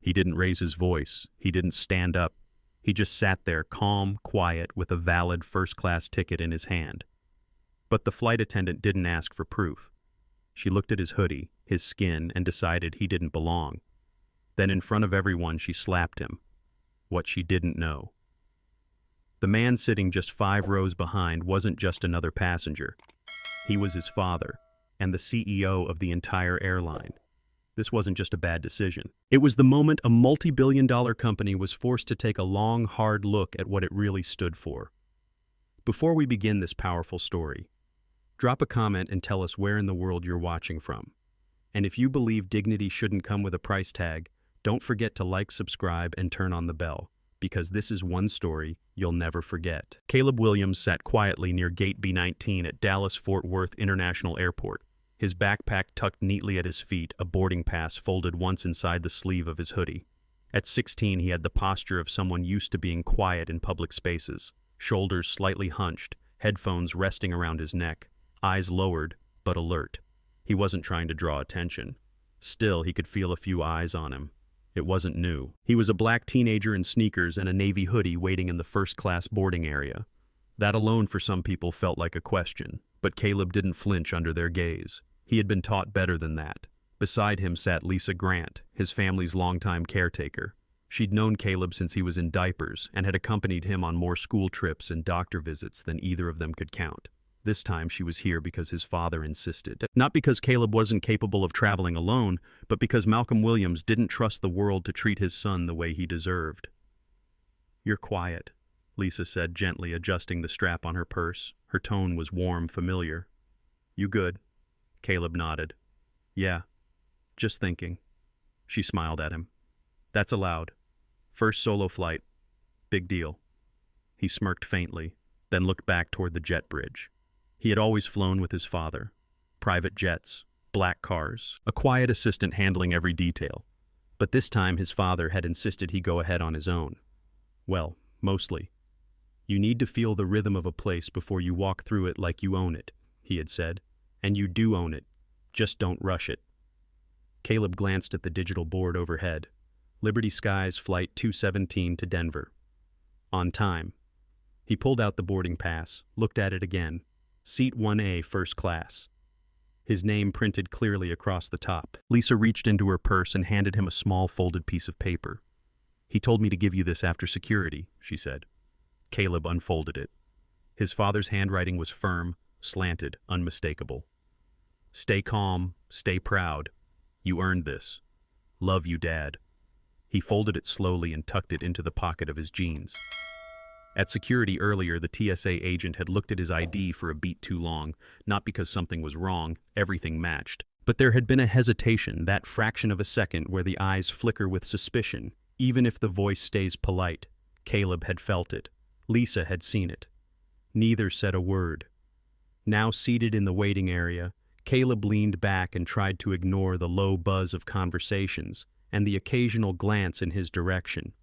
He didn't raise his voice. He didn't stand up. He just sat there, calm, quiet, with a valid first-class ticket in his hand. But the flight attendant didn't ask for proof. She looked at his hoodie, his skin, and decided he didn't belong. Then in front of everyone, she slapped him. What she didn't know. The man sitting just 5 rows behind wasn't just another passenger. He was his father, and the CEO of the entire airline. This wasn't just a bad decision. It was the moment a multi-billion-dollar company was forced to take a long, hard look at what it really stood for. Before we begin this powerful story, drop a comment and tell us where in the world you're watching from. And if you believe dignity shouldn't come with a price tag, don't forget to like, subscribe, and turn on the bell, because this is one story you'll never forget. Caleb Williams sat quietly near Gate B-19 at Dallas-Fort Worth International Airport, his backpack tucked neatly at his feet, a boarding pass folded once inside the sleeve of his hoodie. At 16, he had the posture of someone used to being quiet in public spaces, shoulders slightly hunched, headphones resting around his neck, eyes lowered, but alert. He wasn't trying to draw attention. Still, he could feel a few eyes on him. It wasn't new. He was a black teenager in sneakers and a navy hoodie waiting in the first-class boarding area. That alone for some people felt like a question, but Caleb didn't flinch under their gaze. He had been taught better than that. Beside him sat Lisa Grant, his family's longtime caretaker. She'd known Caleb since he was in diapers and had accompanied him on more school trips and doctor visits than either of them could count. This time she was here because his father insisted. Not because Caleb wasn't capable of traveling alone, but because Malcolm Williams didn't trust the world to treat his son the way he deserved. "You're quiet," Lisa said, gently adjusting the strap on her purse. Her tone was warm, familiar. "You good?" Caleb nodded. "Yeah, just thinking." She smiled at him. "That's allowed. First solo flight. Big deal." He smirked faintly, then looked back toward the jet bridge. He had always flown with his father. Private jets, black cars, a quiet assistant handling every detail. But this time his father had insisted he go ahead on his own. Well, mostly. "You need to feel the rhythm of a place before you walk through it like you own it," he had said. "And you do own it. Just don't rush it." Caleb glanced at the digital board overhead. Liberty Skies Flight 217 to Denver. On time. He pulled out the boarding pass, looked at it again. Seat 1A, first class. His name printed clearly across the top. Lisa reached into her purse and handed him a small folded piece of paper. "He told me to give you this after security," she said. Caleb unfolded it. His father's handwriting was firm, slanted, unmistakable. "Stay calm, stay proud. You earned this. Love you, Dad." He folded it slowly and tucked it into the pocket of his jeans. At security earlier, the TSA agent had looked at his ID for a beat too long, not because something was wrong, everything matched. But there had been a hesitation, that fraction of a second where the eyes flicker with suspicion. Even if the voice stays polite, Caleb had felt it. Lisa had seen it. Neither said a word. Now seated in the waiting area, Caleb leaned back and tried to ignore the low buzz of conversations and the occasional glance in his direction.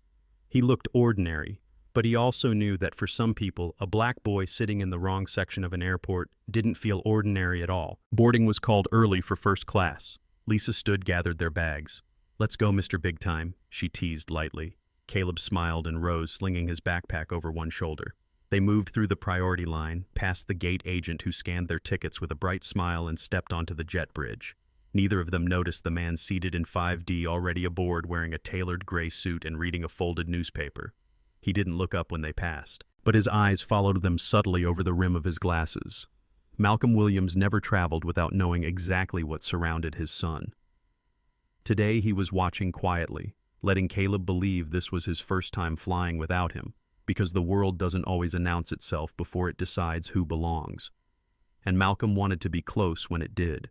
He looked ordinary, but he also knew that for some people, a black boy sitting in the wrong section of an airport didn't feel ordinary at all. Boarding was called early for first class. Lisa stood, gathered their bags. "Let's go, Mr. Big Time," she teased lightly. Caleb smiled and rose, slinging his backpack over one shoulder. They moved through the priority line, past the gate agent who scanned their tickets with a bright smile and stepped onto the jet bridge. Neither of them noticed the man seated in 5D already aboard, wearing a tailored gray suit and reading a folded newspaper. He didn't look up when they passed, but his eyes followed them subtly over the rim of his glasses. Malcolm Williams never traveled without knowing exactly what surrounded his son. Today he was watching quietly, letting Caleb believe this was his first time flying without him, because the world doesn't always announce itself before it decides who belongs. And Malcolm wanted to be close when it did.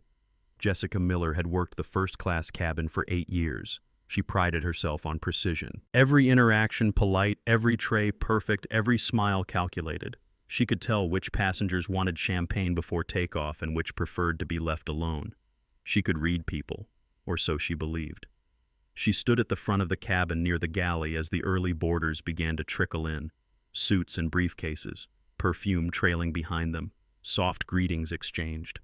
Jessica Miller had worked the first-class cabin for 8 years. She prided herself on precision. Every interaction polite, every tray perfect, every smile calculated. She could tell which passengers wanted champagne before takeoff and which preferred to be left alone. She could read people, or so she believed. She stood at the front of the cabin near the galley as the early boarders began to trickle in, suits and briefcases, perfume trailing behind them, soft greetings exchanged.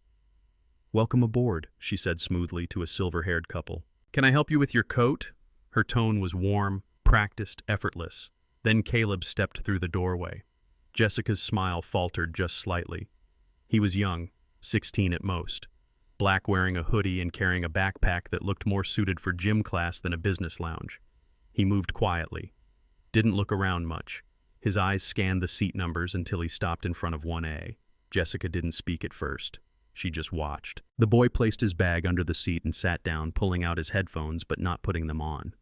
"Welcome aboard," she said smoothly to a silver-haired couple. "Can I help you with your coat?" Her tone was warm, practiced, effortless. Then Caleb stepped through the doorway. Jessica's smile faltered just slightly. He was young, 16 at most, black, wearing a hoodie and carrying a backpack that looked more suited for gym class than a business lounge. He moved quietly, didn't look around much. His eyes scanned the seat numbers until he stopped in front of 1A. Jessica didn't speak at first. She just watched. The boy placed his bag under the seat and sat down, pulling out his headphones but not putting them on.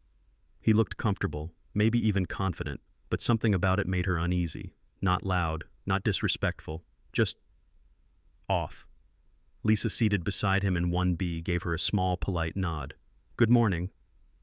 He looked comfortable, maybe even confident, but something about it made her uneasy. Not loud, not disrespectful, just off. Lisa, seated beside him in 1B, gave her a small, polite nod. "Good morning."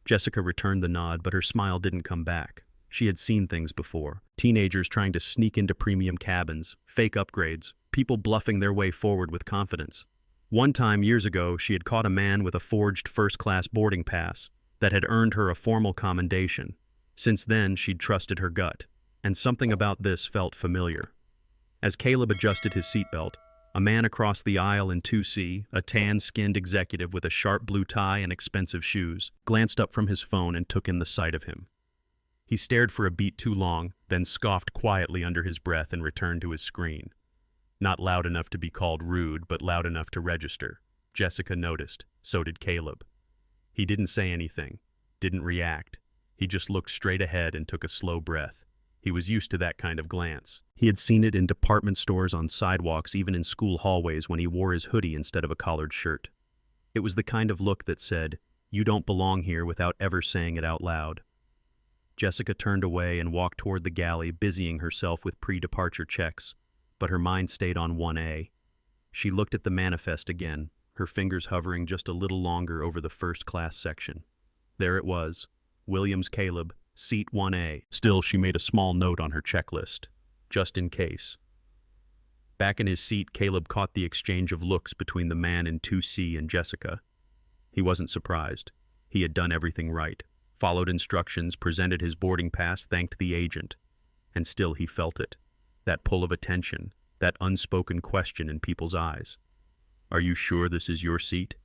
Jessica returned the nod, but her smile didn't come back. She had seen things before. Teenagers trying to sneak into premium cabins, fake upgrades, people bluffing their way forward with confidence. One time, years ago, she had caught a man with a forged first-class boarding pass that had earned her a formal commendation. Since then, she'd trusted her gut, and something about this felt familiar. As Caleb adjusted his seatbelt, a man across the aisle in 2C, a tan-skinned executive with a sharp blue tie and expensive shoes, glanced up from his phone and took in the sight of him. He stared for a beat too long, then scoffed quietly under his breath and returned to his screen. Not loud enough to be called rude, but loud enough to register. Jessica noticed. So did Caleb. He didn't say anything, didn't react. He just looked straight ahead and took a slow breath. He was used to that kind of glance. He had seen it in department stores, on sidewalks, even in school hallways when he wore his hoodie instead of a collared shirt. It was the kind of look that said, "You don't belong here," without ever saying it out loud. Jessica turned away and walked toward the galley, busying herself with pre-departure checks, but her mind stayed on 1A. She looked at the manifest again, her fingers hovering just a little longer over the first-class section. There it was, Williams Caleb, seat 1A. Still, she made a small note on her checklist, just in case. Back in his seat, Caleb caught the exchange of looks between the man in 2C and Jessica. He wasn't surprised. He had done everything right. Followed instructions, presented his boarding pass, thanked the agent. And still he felt it. That pull of attention, that unspoken question in people's eyes. "Are you sure this is your seat?"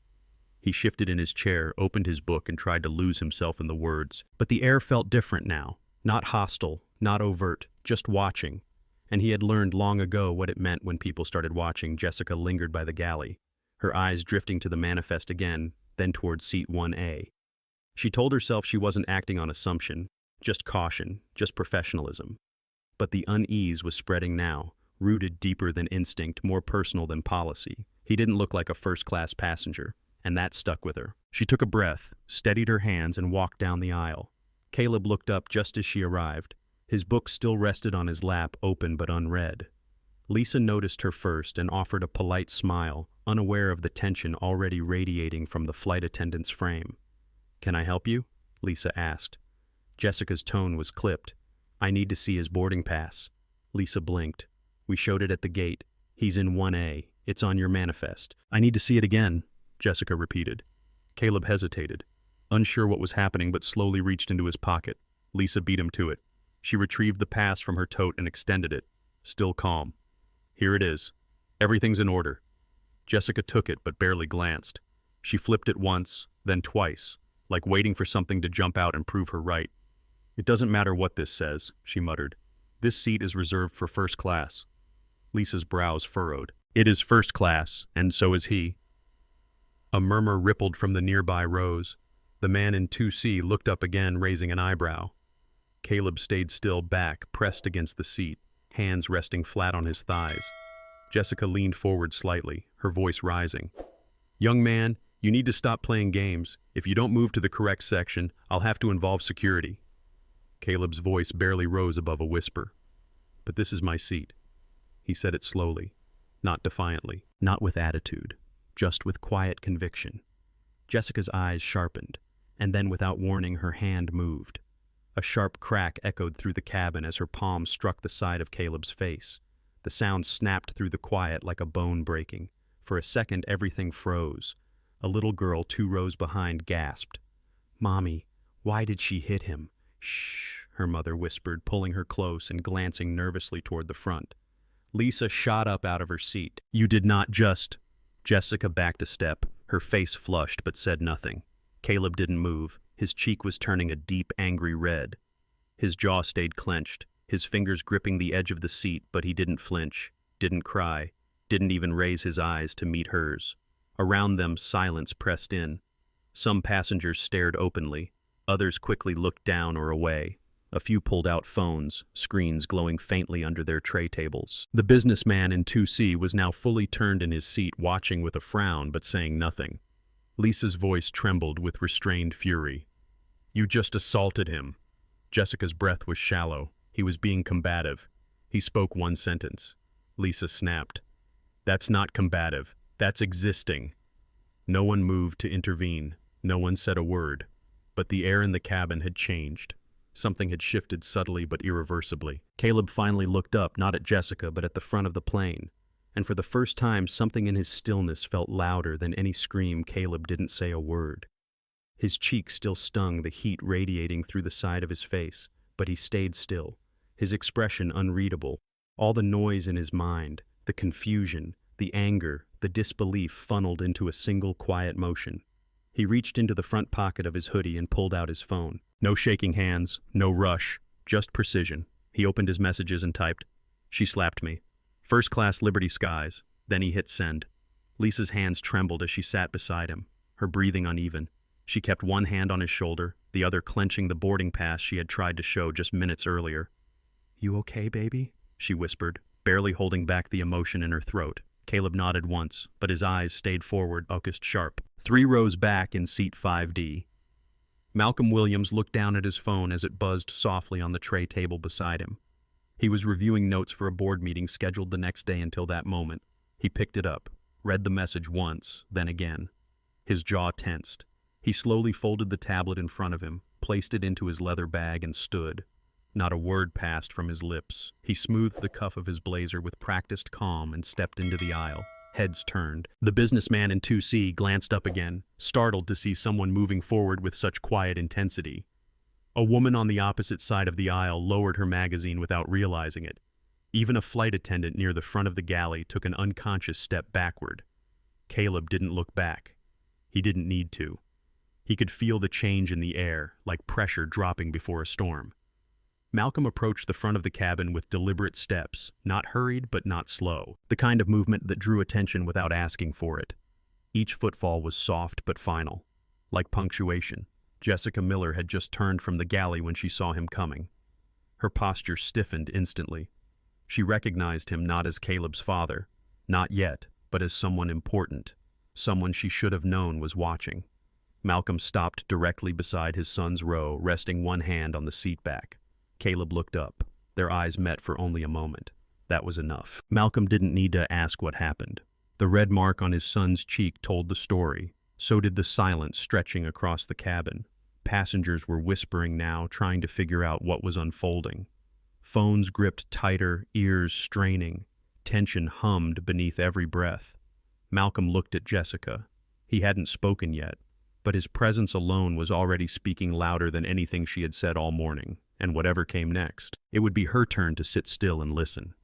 He shifted in his chair, opened his book, and tried to lose himself in the words. But the air felt different now. Not hostile, not overt, just watching. And he had learned long ago what it meant when people started watching. Jessica lingered by the galley, her eyes drifting to the manifest again, then toward seat 1A. She told herself she wasn't acting on assumption, just caution, just professionalism. But the unease was spreading now, rooted deeper than instinct, more personal than policy. He didn't look like a first-class passenger, and that stuck with her. She took a breath, steadied her hands, and walked down the aisle. Caleb looked up just as she arrived. His book still rested on his lap, open but unread. Lisa noticed her first and offered a polite smile, unaware of the tension already radiating from the flight attendant's frame. "Can I help you?" Lisa asked. Jessica's tone was clipped. "I need to see his boarding pass." Lisa blinked. "We showed it at the gate. He's in 1A. It's on your manifest." "I need to see it again," Jessica repeated. Caleb hesitated, unsure what was happening, but slowly reached into his pocket. Lisa beat him to it. She retrieved the pass from her tote and extended it, still calm. "Here it is. Everything's in order." Jessica took it, but barely glanced. She flipped it once, then twice, like waiting for something to jump out and prove her right. "It doesn't matter what this says," she muttered. "This seat is reserved for first class." Lisa's brows furrowed. "It is first class, and so is he." A murmur rippled from the nearby rows. The man in 2C looked up again, raising an eyebrow. Caleb stayed still, back, pressed against the seat, hands resting flat on his thighs. Jessica leaned forward slightly, her voice rising. "Young man, you need to stop playing games. If you don't move to the correct section, I'll have to involve security." Caleb's voice barely rose above a whisper. "But this is my seat." He said it slowly, not defiantly, not with attitude, just with quiet conviction. Jessica's eyes sharpened, and then without warning her hand moved. A sharp crack echoed through the cabin as her palm struck the side of Caleb's face. The sound snapped through the quiet like a bone breaking. For a second everything froze. A little girl 2 rows behind gasped. "Mommy, why did she hit him?" "Shh," her mother whispered, pulling her close and glancing nervously toward the front. Lisa shot up out of her seat. "You did not just—" Jessica backed a step, her face flushed but said nothing. Caleb didn't move, His cheek was turning a deep, angry red. His jaw stayed clenched, his fingers gripping the edge of the seat, but he didn't flinch, didn't cry, didn't even raise his eyes to meet hers. Around them, silence pressed in. Some passengers stared openly, others quickly looked down or away. A few pulled out phones, screens glowing faintly under their tray tables. The businessman in 2C was now fully turned in his seat, watching with a frown but saying nothing. Lisa's voice trembled with restrained fury. "You just assaulted him." Jessica's breath was shallow. He was being combative. He spoke one sentence. Lisa snapped. "That's not combative. That's existing." No one moved to intervene. No one said a word. But the air in the cabin had changed. Something had shifted subtly but irreversibly. Caleb finally looked up, not at Jessica, but at the front of the plane. And for the first time, something in his stillness felt louder than any scream. Caleb didn't say a word. His cheek still stung, the heat radiating through the side of his face, but he stayed still, his expression unreadable. All the noise in his mind, the confusion, the anger, the disbelief funneled into a single quiet motion. He reached into the front pocket of his hoodie and pulled out his phone. No shaking hands, no rush, just precision. He opened his messages and typed, "She slapped me. First class Liberty Skies." Then he hit send. Lisa's hands trembled as she sat beside him, her breathing uneven. She kept one hand on his shoulder, the other clenching the boarding pass she had tried to show just minutes earlier. "You okay, baby?" she whispered, barely holding back the emotion in her throat. Caleb nodded once, but his eyes stayed forward, focused sharp. 3 rows back in seat 5D. Malcolm Williams looked down at his phone as it buzzed softly on the tray table beside him. He was reviewing notes for a board meeting scheduled the next day. Until that moment, he picked it up, read the message once, then again. His jaw tensed. He slowly folded the tablet in front of him, placed it into his leather bag, and stood. Not a word passed from his lips. He smoothed the cuff of his blazer with practiced calm and stepped into the aisle. Heads turned. The businessman in 2C glanced up again, startled to see someone moving forward with such quiet intensity. A woman on the opposite side of the aisle lowered her magazine without realizing it. Even a flight attendant near the front of the galley took an unconscious step backward. Caleb didn't look back. He didn't need to. He could feel the change in the air, like pressure dropping before a storm. Malcolm approached the front of the cabin with deliberate steps, not hurried but not slow, the kind of movement that drew attention without asking for it. Each footfall was soft but final, like punctuation. Jessica Miller had just turned from the galley when she saw him coming. Her posture stiffened instantly. She recognized him not as Caleb's father, not yet, but as someone important, someone she should have known was watching. Malcolm stopped directly beside his son's row, resting one hand on the seat back. Caleb looked up. Their eyes met for only a moment. That was enough. Malcolm didn't need to ask what happened. The red mark on his son's cheek told the story. So did the silence stretching across the cabin. Passengers were whispering now, trying to figure out what was unfolding. Phones gripped tighter, ears straining. Tension hummed beneath every breath. Malcolm looked at Jessica. He hadn't spoken yet, but his presence alone was already speaking louder than anything she had said all morning. And whatever came next, it would be her turn to sit still and listen.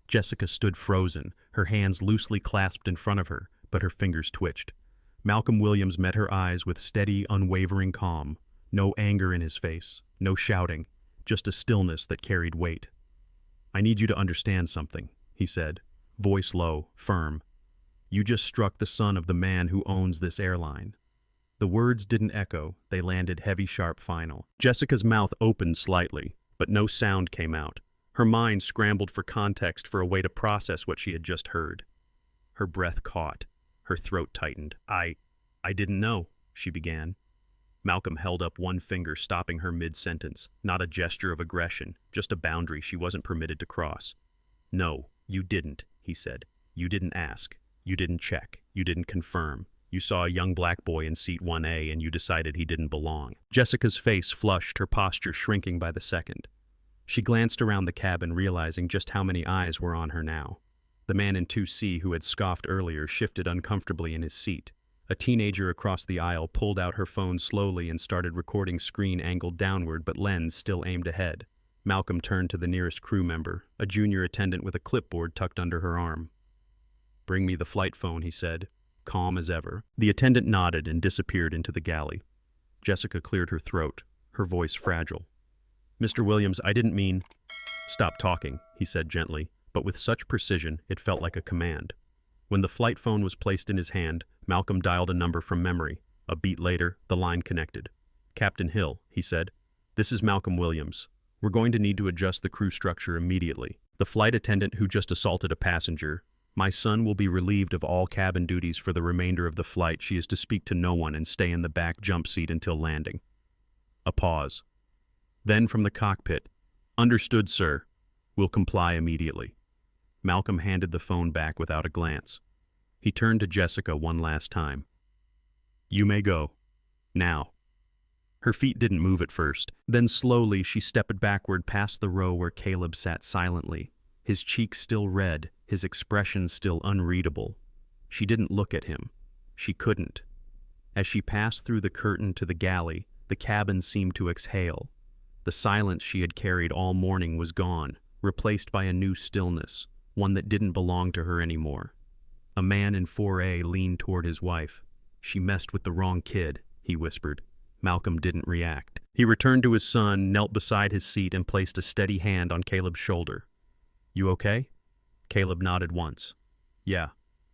Jessica stood frozen, her hands loosely clasped in front of her, but her fingers twitched. Malcolm Williams met her eyes with steady, unwavering calm. No anger in his face, no shouting, just a stillness that carried weight. "I need you to understand something," he said, voice low, firm. "You just struck the son of the man who owns this airline." The words didn't echo, they landed heavy, sharp, final. Jessica's mouth opened slightly, but no sound came out. Her mind scrambled for context, for a way to process what she had just heard. Her breath caught. Her throat tightened. I didn't know," she began. Malcolm held up one finger, stopping her mid-sentence. Not a gesture of aggression, just a boundary she wasn't permitted to cross. "No, you didn't," he said. "You didn't ask. You didn't check. You didn't confirm. You saw a young black boy in seat 1A and you decided he didn't belong." Jessica's face flushed, her posture shrinking by the second. She glanced around the cabin, realizing just how many eyes were on her now. The man in 2C who had scoffed earlier shifted uncomfortably in his seat. A teenager across the aisle pulled out her phone slowly and started recording, screen angled downward but lens still aimed ahead. Malcolm turned to the nearest crew member, a junior attendant with a clipboard tucked under her arm. "Bring me the flight phone," he said, calm as ever. The attendant nodded and disappeared into the galley. Jessica cleared her throat, her voice fragile. "Mr. Williams, I didn't mean—" "Stop talking," he said gently, but with such precision it felt like a command. When the flight phone was placed in his hand, Malcolm dialed a number from memory. A beat later, the line connected. "Captain Hill," he said. "This is Malcolm Williams. We're going to need to adjust the crew structure immediately. The flight attendant who just assaulted a passenger. My son will be relieved of all cabin duties for the remainder of the flight. She is to speak to no one and stay in the back jump seat until landing." A pause. Then from the cockpit, "Understood, sir. We'll comply immediately." Malcolm handed the phone back without a glance. He turned to Jessica one last time. "You may go. Now." Her feet didn't move at first. Then slowly she stepped backward past the row where Caleb sat silently, his cheeks still red, his expression still unreadable. She didn't look at him. She couldn't. As she passed through the curtain to the galley, the cabin seemed to exhale. The silence she had carried all morning was gone, replaced by a new stillness, one that didn't belong to her anymore. A man in 4A leaned toward his wife. "She messed with the wrong kid," he whispered. Malcolm didn't react. He returned to his son, knelt beside his seat, and placed a steady hand on Caleb's shoulder. "You okay?" Caleb nodded once. "Yeah."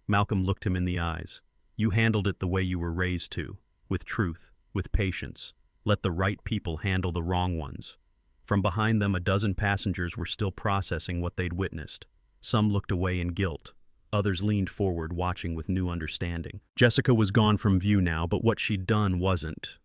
Malcolm looked him in the eyes. "You handled it the way you were raised to, with truth, with patience. Let the right people handle the wrong ones." From behind them, a dozen passengers were still processing what they'd witnessed. Some looked away in guilt. Others leaned forward, watching with new understanding. Jessica was gone from view now, but what she'd done wasn't.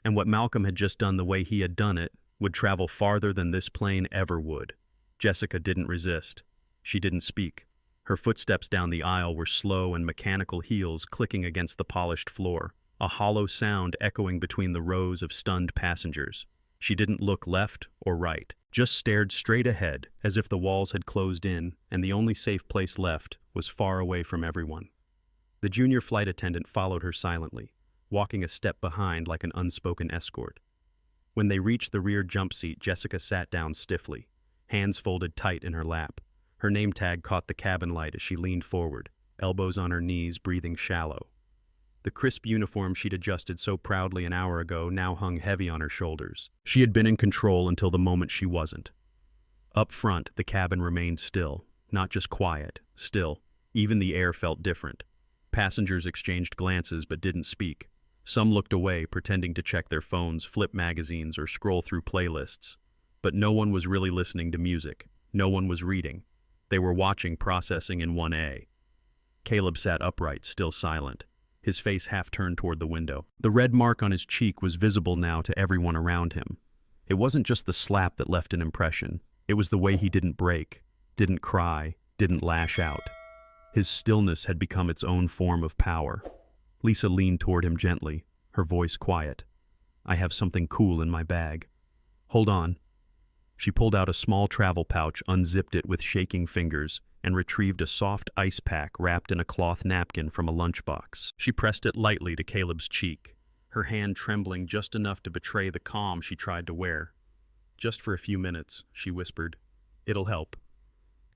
And what Malcolm had just done the way he had done it would travel farther than this plane ever would. Jessica didn't resist. She didn't speak. Her footsteps down the aisle were slow and mechanical, heels clicking against the polished floor, a hollow sound echoing between the rows of stunned passengers. She didn't look left or right, just stared straight ahead, as if the walls had closed in and the only safe place left was far away from everyone. The junior flight attendant followed her silently, walking a step behind like an unspoken escort. When they reached the rear jump seat, Jessica sat down stiffly, hands folded tight in her lap. Her name tag caught the cabin light as she leaned forward, elbows on her knees, breathing shallow. The crisp uniform she'd adjusted so proudly an hour ago now hung heavy on her shoulders. She had been in control until the moment she wasn't. Up front, the cabin remained still, not just quiet, still. Even the air felt different. Passengers exchanged glances but didn't speak. Some looked away, pretending to check their phones, flip magazines, or scroll through playlists. But no one was really listening to music. No one was reading. They were watching, processing in 1A. Caleb sat upright, still silent, his face half turned toward the window. The red mark on his cheek was visible now to everyone around him. It wasn't just the slap that left an impression. It was the way he didn't break, didn't cry, didn't lash out. His stillness had become its own form of power. Lisa leaned toward him gently, her voice quiet. "I have something cool in my bag. Hold on." She pulled out a small travel pouch, unzipped it with shaking fingers, and retrieved a soft ice pack wrapped in a cloth napkin from a lunchbox. She pressed it lightly to Caleb's cheek, her hand trembling just enough to betray the calm she tried to wear. "Just for a few minutes," she whispered. "It'll help."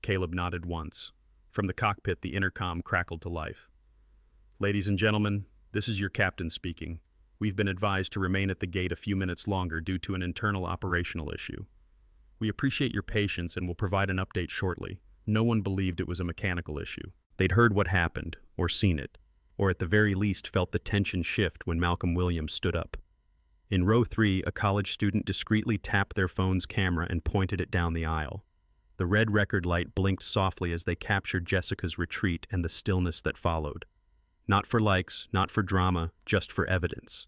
Caleb nodded once. From the cockpit, the intercom crackled to life. "Ladies and gentlemen, this is your captain speaking. We've been advised to remain at the gate a few minutes longer due to an internal operational issue. We appreciate your patience and will provide an update shortly." No one believed it was a mechanical issue. They'd heard what happened, or seen it, or at the very least felt the tension shift when Malcolm Williams stood up. In row 3, a college student discreetly tapped their phone's camera and pointed it down the aisle. The red record light blinked softly as they captured Jessica's retreat and the stillness that followed. Not for likes, not for drama, just for evidence.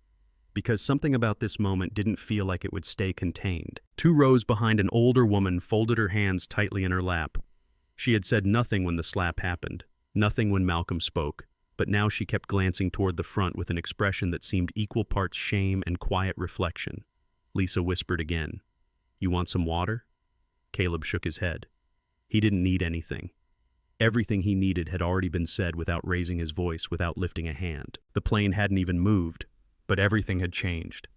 Because something about this moment didn't feel like it would stay contained. 2 rows behind, an older woman folded her hands tightly in her lap. She had said nothing when the slap happened, nothing when Malcolm spoke, but now she kept glancing toward the front with an expression that seemed equal parts shame and quiet reflection. Lisa whispered again, "You want some water?" Caleb shook his head. He didn't need anything. Everything he needed had already been said without raising his voice, without lifting a hand. The plane hadn't even moved, but everything had changed.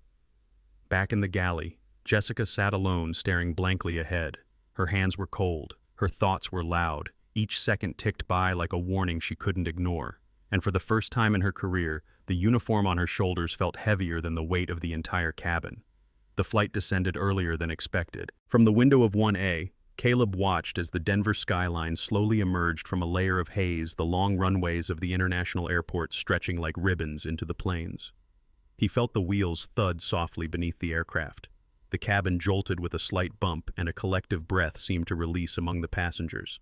Back in the galley, Jessica sat alone, staring blankly ahead. Her hands were cold. Her thoughts were loud. Each second ticked by like a warning she couldn't ignore. And for the first time in her career, The uniform on her shoulders felt heavier than the weight of the entire cabin. The flight descended earlier than expected. From the window of 1A, Caleb watched as the Denver skyline slowly emerged from a layer of haze, the long runways of the international airport stretching like ribbons into the plains. He felt the wheels thud softly beneath the aircraft. The cabin jolted with a slight bump, and a collective breath seemed to release among the passengers.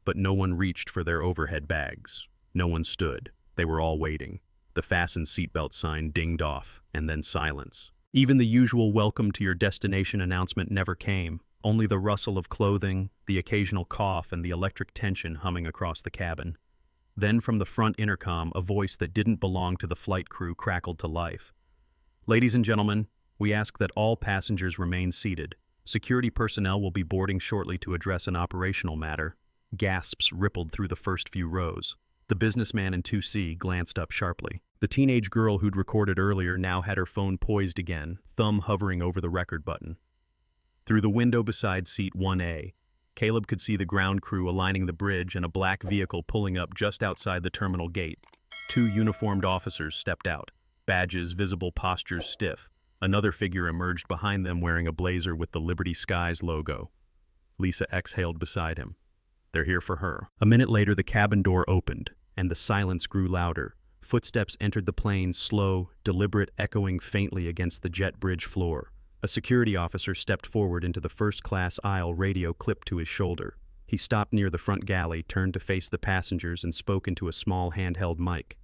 But no one reached for their overhead bags. No one stood. They were all waiting. The fasten seatbelt sign dinged off, and then silence. Even the usual welcome to your destination announcement never came. Only the rustle of clothing, the occasional cough, and the electric tension humming across the cabin. Then from the front intercom, a voice that didn't belong to the flight crew crackled to life. "Ladies and gentlemen, we ask that all passengers remain seated. Security personnel will be boarding shortly to address an operational matter." Gasps rippled through the first few rows. The businessman in 2C glanced up sharply. The teenage girl who'd recorded earlier now had her phone poised again, thumb hovering over the record button. Through the window beside seat 1A, Caleb could see the ground crew aligning the bridge and a black vehicle pulling up just outside the terminal gate. 2 uniformed officers stepped out, badges visible, postures stiff. Another figure emerged behind them wearing a blazer with the Liberty Skies logo. Lisa exhaled beside him. They're here for her. A minute later, the cabin door opened, and the silence grew louder. Footsteps entered the plane, slow, deliberate, echoing faintly against the jet bridge floor. A security officer stepped forward into the first-class aisle, radio clipped to his shoulder. He stopped near the front galley, turned to face the passengers, and spoke into a small handheld mic.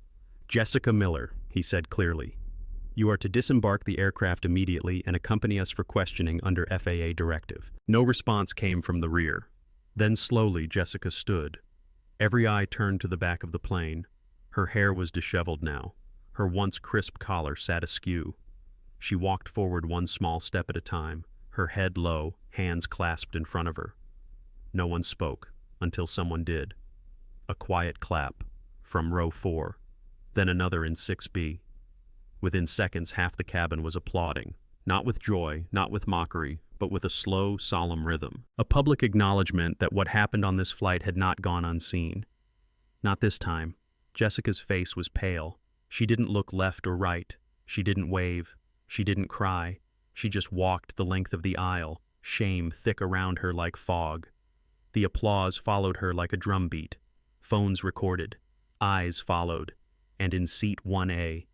"Jessica Miller," he said clearly. "You are to disembark the aircraft immediately and accompany us for questioning under FAA directive." No response came from the rear. Then slowly Jessica stood. Every eye turned to the back of the plane. Her hair was disheveled now. Her once crisp collar sat askew. She walked forward one small step at a time, her head low, hands clasped in front of her. No one spoke, until someone did. A quiet clap, from row 4, then another in 6B. Within seconds, half the cabin was applauding, not with joy, not with mockery, but with a slow, solemn rhythm. A public acknowledgement that what happened on this flight had not gone unseen. Not this time. Jessica's face was pale. She didn't look left or right. She didn't wave. She didn't cry. She just walked the length of the aisle, shame thick around her like fog. The applause followed her like a drumbeat. Phones recorded. Eyes followed. And in seat 1A,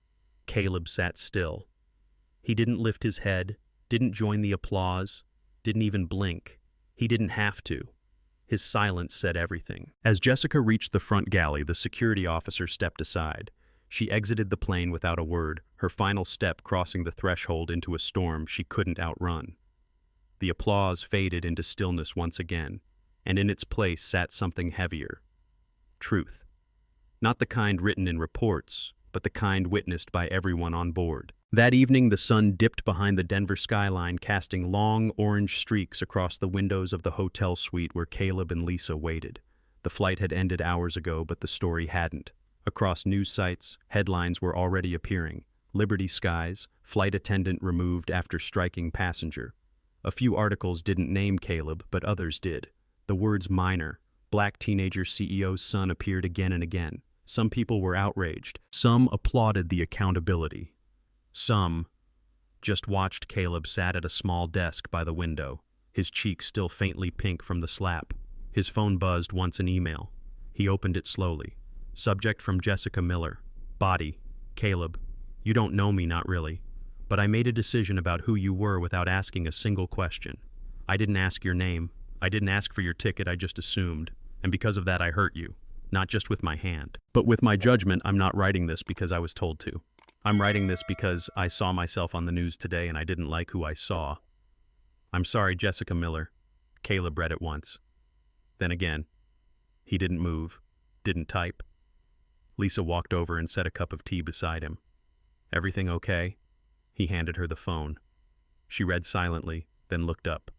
Caleb sat still. He didn't lift his head, didn't join the applause, didn't even blink. He didn't have to. His silence said everything. As Jessica reached the front galley, the security officer stepped aside. She exited the plane without a word, her final step crossing the threshold into a storm she couldn't outrun. The applause faded into stillness once again, and in its place sat something heavier. Truth. Not the kind written in reports, but the kind witnessed by everyone on board. That evening, the sun dipped behind the Denver skyline, casting long orange streaks across the windows of the hotel suite where Caleb and Lisa waited. The flight had ended hours ago, but the story hadn't. Across news sites, headlines were already appearing. Liberty Skies, flight attendant removed after striking passenger. A few articles didn't name Caleb, but others did. The words minor, black teenager CEO's son appeared again and again. Some people were outraged. Some applauded the accountability. Some just watched. Caleb sat at a small desk by the window, his cheeks still faintly pink from the slap. His phone buzzed once, an email. He opened it slowly. Subject from Jessica Miller. Body. Caleb, you don't know me, not really. But I made a decision about who you were without asking a single question. I didn't ask your name. I didn't ask for your ticket, I just assumed. And because of that, I hurt you. Not just with my hand, but with my judgment. I'm not writing this because I was told to. I'm writing this because I saw myself on the news today and I didn't like who I saw. I'm sorry, Jessica Miller. Caleb read it once. Then again. He didn't move, didn't type. Lisa walked over and set a cup of tea beside him. Everything okay? He handed her the phone. She read silently, then looked up.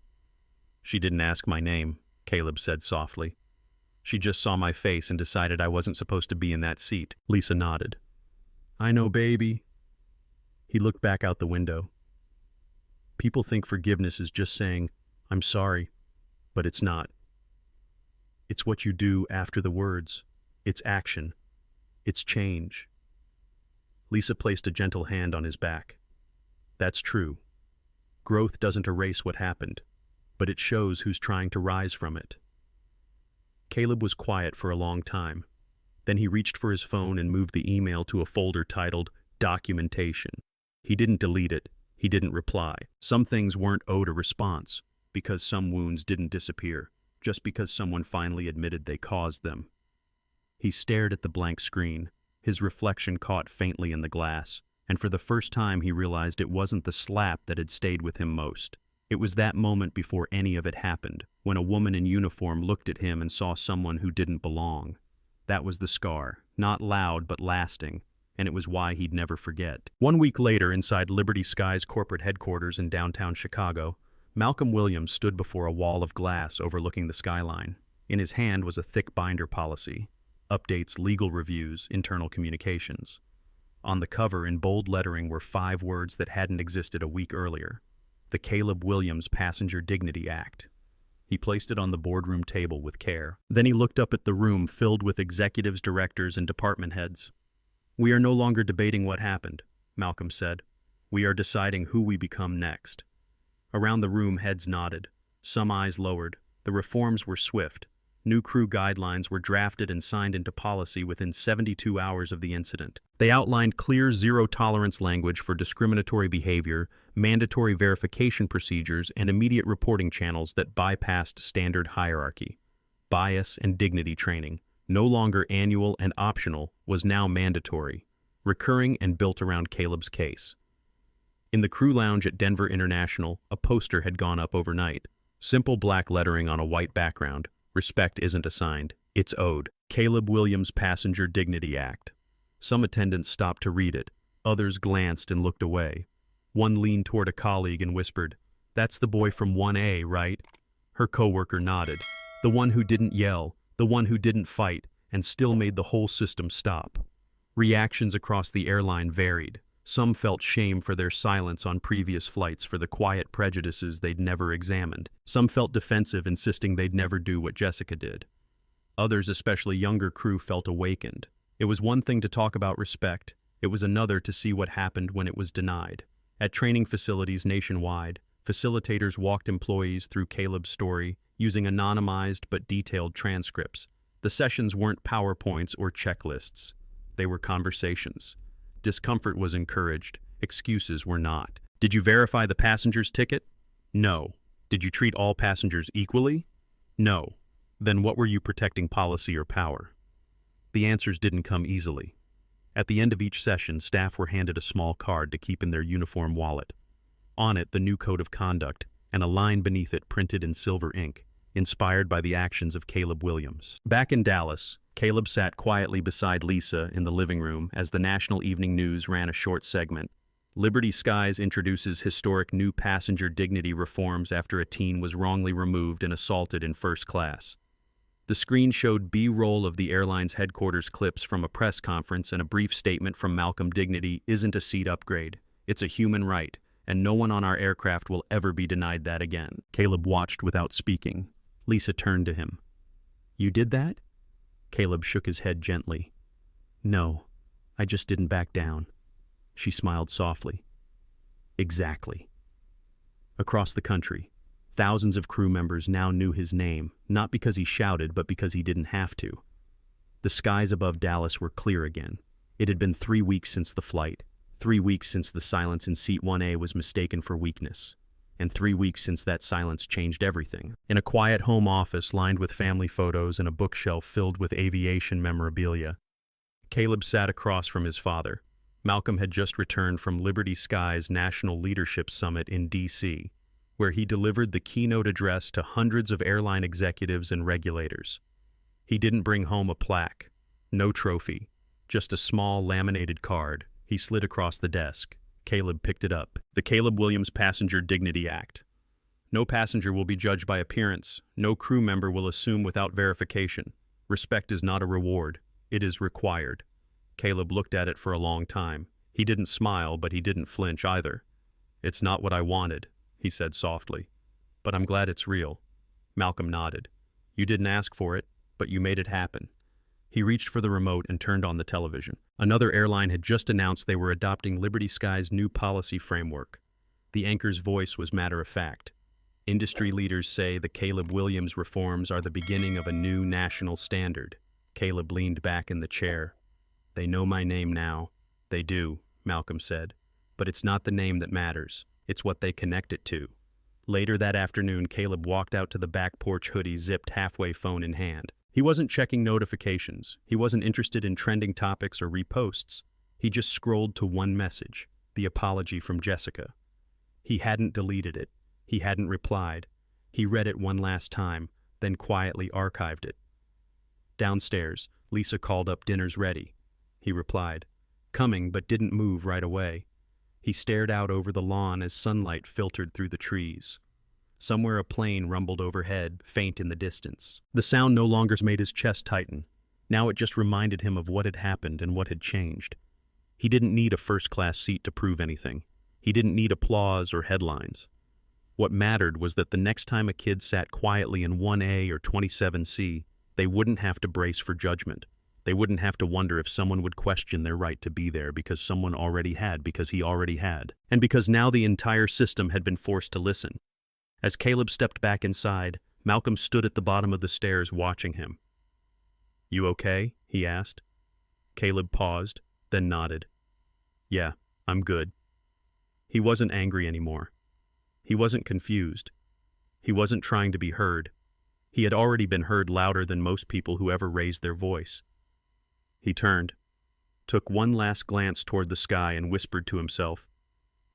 She didn't ask my name, Caleb said softly. She just saw my face and decided I wasn't supposed to be in that seat. Lisa nodded. I know, baby. He looked back out the window. People think forgiveness is just saying, I'm sorry, but it's not. It's what you do after the words. It's action. It's change. Lisa placed a gentle hand on his back. That's true. Growth doesn't erase what happened, but it shows who's trying to rise from it. Caleb was quiet for a long time. Then he reached for his phone and moved the email to a folder titled Documentation. He didn't delete it. He didn't reply. Some things weren't owed a response, because some wounds didn't disappear, just because someone finally admitted they caused them. He stared at the blank screen, his reflection caught faintly in the glass, and for the first time he realized it wasn't the slap that had stayed with him most. It was that moment before any of it happened, when a woman in uniform looked at him and saw someone who didn't belong. That was the scar, not loud but lasting, and it was why he'd never forget. 1 week later, inside Liberty Sky's corporate headquarters in downtown Chicago, Malcolm Williams stood before a wall of glass overlooking the skyline. In his hand was a thick binder policy, updates, legal reviews, internal communications. On the cover, in bold lettering, were 5 words that hadn't existed a week earlier: the Caleb Williams Passenger Dignity Act. He placed it on the boardroom table with care. Then he looked up at the room filled with executives, directors, and department heads. "We are no longer debating what happened," Malcolm said. "We are deciding who we become next." Around the room, heads nodded. Some eyes lowered. The reforms were swift. New crew guidelines were drafted and signed into policy within 72 hours of the incident. They outlined clear zero-tolerance language for discriminatory behavior, mandatory verification procedures, and immediate reporting channels that bypassed standard hierarchy. Bias and dignity training, no longer annual and optional, was now mandatory, recurring and built around Caleb's case. In the crew lounge at Denver International, a poster had gone up overnight. Simple black lettering on a white background. Respect isn't assigned, it's owed. Caleb Williams Passenger Dignity Act. Some attendants stopped to read it. Others glanced and looked away. One leaned toward a colleague and whispered, "That's the boy from 1A, right?" Her coworker nodded. The one who didn't yell, the one who didn't fight, and still made the whole system stop. Reactions across the airline varied. Some felt shame for their silence on previous flights for the quiet prejudices they'd never examined. Some felt defensive, insisting they'd never do what Jessica did. Others, especially younger crew, felt awakened. It was one thing to talk about respect. It was another to see what happened when it was denied. At training facilities nationwide, facilitators walked employees through Caleb's story, using anonymized but detailed transcripts. The sessions weren't PowerPoints or checklists. They were conversations. Discomfort was encouraged. Excuses were not. Did you verify the passenger's ticket? No. Did you treat all passengers equally? No. Then what were you protecting, policy or power? The answers didn't come easily. At the end of each session, staff were handed a small card to keep in their uniform wallet. On it, the new code of conduct, and a line beneath it printed in silver ink, inspired by the actions of Caleb Williams. Back in Dallas, Caleb sat quietly beside Lisa in the living room as the national evening news ran a short segment. Liberty Skies introduces historic new passenger dignity reforms after a teen was wrongly removed and assaulted in first class. The screen showed B-roll of the airline's headquarters clips from a press conference and a brief statement from Malcolm: "Dignity isn't a seat upgrade. It's a human right, and no one on our aircraft will ever be denied that again." Caleb watched without speaking. Lisa turned to him. "You did that?" Caleb shook his head gently. "No, I just didn't back down." She smiled softly. "Exactly." Across the country, thousands of crew members now knew his name, not because he shouted, but because he didn't have to. The skies above Dallas were clear again. It had been 3 weeks since the flight, 3 weeks since the silence in seat 1A was mistaken for weakness, and 3 weeks since that silence changed everything. In a quiet home office lined with family photos and a bookshelf filled with aviation memorabilia, Caleb sat across from his father. Malcolm had just returned from Liberty Sky's National Leadership Summit in D.C., where he delivered the keynote address to hundreds of airline executives and regulators. He didn't bring home a plaque, no trophy, just a small laminated card he slid across the desk. Caleb picked it up. The Caleb Williams Passenger Dignity Act. No passenger will be judged by appearance. No crew member will assume without verification. Respect is not a reward. It is required. Caleb looked at it for a long time. He didn't smile, but he didn't flinch either. "It's not what I wanted," he said softly. "But I'm glad it's real." Malcolm nodded. "You didn't ask for it, but you made it happen." He reached for the remote and turned on the television. Another airline had just announced they were adopting Liberty Sky's new policy framework. The anchor's voice was matter-of-fact. Industry leaders say the Caleb Williams reforms are the beginning of a new national standard. Caleb leaned back in the chair. They know my name now. They do, Malcolm said. But it's not the name that matters. It's what they connect it to. Later that afternoon, Caleb walked out to the back porch, hoodie zipped halfway, phone in hand. He wasn't checking notifications. He wasn't interested in trending topics or reposts. He just scrolled to one message, the apology from Jessica. He hadn't deleted it. He hadn't replied. He read it one last time, then quietly archived it. Downstairs, Lisa called up, "Dinner's ready." He replied, "Coming," but didn't move right away. He stared out over the lawn as sunlight filtered through the trees. Somewhere a plane rumbled overhead, faint in the distance. The sound no longer made his chest tighten. Now it just reminded him of what had happened and what had changed. He didn't need a first-class seat to prove anything. He didn't need applause or headlines. What mattered was that the next time a kid sat quietly in 1A or 27C, they wouldn't have to brace for judgment. They wouldn't have to wonder if someone would question their right to be there because someone already had, because he already had, and because now the entire system had been forced to listen. As Caleb stepped back inside, Malcolm stood at the bottom of the stairs watching him. "You okay?" he asked. Caleb paused, then nodded. "Yeah, I'm good." He wasn't angry anymore. He wasn't confused. He wasn't trying to be heard. He had already been heard louder than most people who ever raised their voice. He turned, took one last glance toward the sky, and whispered to himself,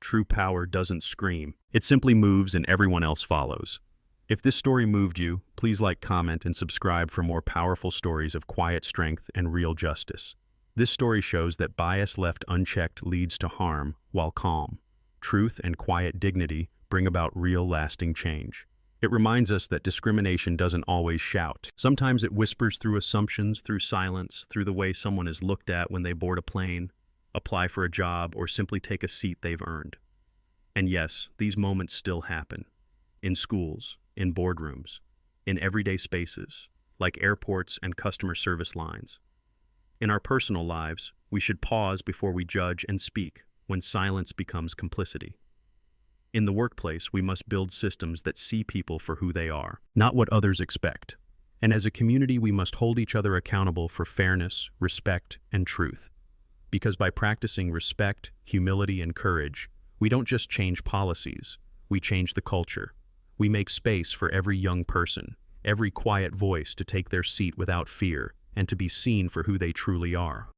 "True power doesn't scream. It simply moves and everyone else follows." If this story moved you, please like, comment, and subscribe for more powerful stories of quiet strength and real justice. This story shows that bias left unchecked leads to harm, while calm, truth, and quiet dignity bring about real, lasting change. It reminds us that discrimination doesn't always shout. Sometimes it whispers through assumptions, through silence, through the way someone is looked at when they board a plane, apply for a job, or simply take a seat they've earned. And yes, these moments still happen. In schools, in boardrooms, in everyday spaces, like airports and customer service lines. In our personal lives, we should pause before we judge and speak when silence becomes complicity. In the workplace, we must build systems that see people for who they are, not what others expect. And as a community, we must hold each other accountable for fairness, respect, and truth. Because by practicing respect, humility, and courage, we don't just change policies, we change the culture. We make space for every young person, every quiet voice to take their seat without fear, and to be seen for who they truly are.